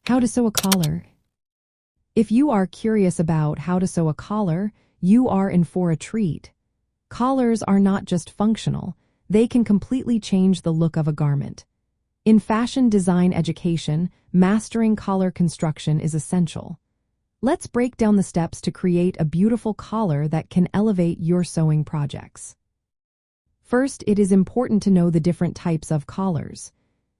How to sew a collar. If you are curious about how to sew a collar, you are in for a treat. Collars are not just functional, they can completely change the look of a garment. In fashion design education, mastering collar construction is essential. Let's break down the steps to create a beautiful collar that can elevate your sewing projects. First, it is important to know the different types of collars.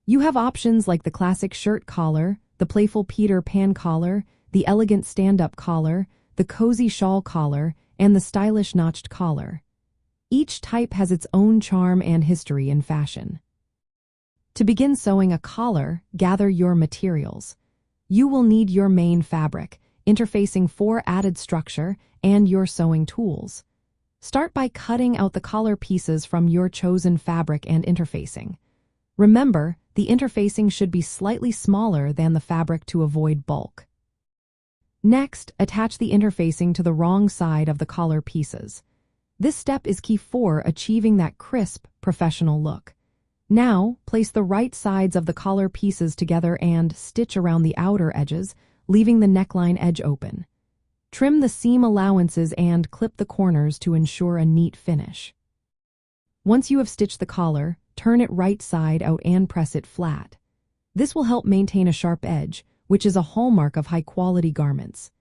You have options like the classic shirt collar, the playful Peter Pan collar, the elegant stand-up collar, the cozy shawl collar, and the stylish notched collar. Each type has its own charm and history in fashion. To begin sewing a collar, gather your materials. You will need your main fabric, interfacing for added structure, and your sewing tools. Start by cutting out the collar pieces from your chosen fabric and interfacing. Remember, the interfacing should be slightly smaller than the fabric to avoid bulk. Next, attach the interfacing to the wrong side of the collar pieces. This step is key for achieving that crisp, professional look. Now, place the right sides of the collar pieces together and stitch around the outer edges, leaving the neckline edge open. Trim the seam allowances and clip the corners to ensure a neat finish. Once you have stitched the collar, turn it right side out and press it flat. This will help maintain a sharp edge, which is a hallmark of high-quality garments.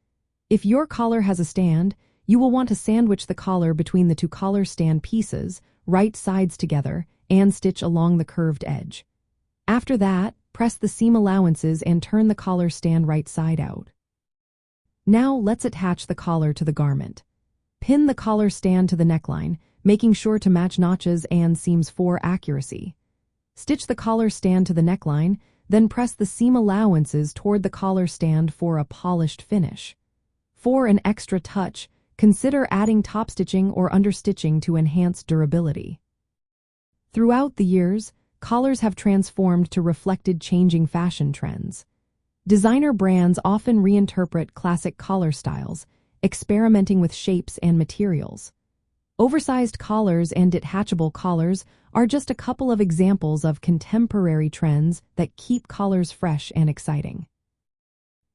If your collar has a stand, you will want to sandwich the collar between the two collar stand pieces, right sides together, and stitch along the curved edge. After that, press the seam allowances and turn the collar stand right side out. Now let's attach the collar to the garment. Pin the collar stand to the neckline, making sure to match notches and seams for accuracy. Stitch the collar stand to the neckline, then press the seam allowances toward the collar stand for a polished finish. For an extra touch, consider adding top stitching or understitching to enhance durability. Throughout the years, collars have transformed to reflected changing fashion trends. Designer brands often reinterpret classic collar styles, experimenting with shapes and materials. Oversized collars and detachable collars are just a couple of examples of contemporary trends that keep collars fresh and exciting.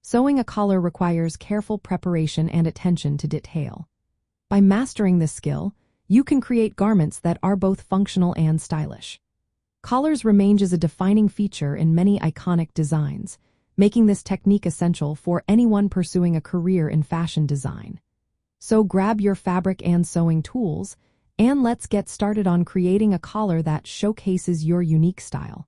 Sewing a collar requires careful preparation and attention to detail. By mastering this skill, you can create garments that are both functional and stylish. Collars remain as a defining feature in many iconic designs, making this technique essential for anyone pursuing a career in fashion design. So grab your fabric and sewing tools, and let's get started on creating a collar that showcases your unique style.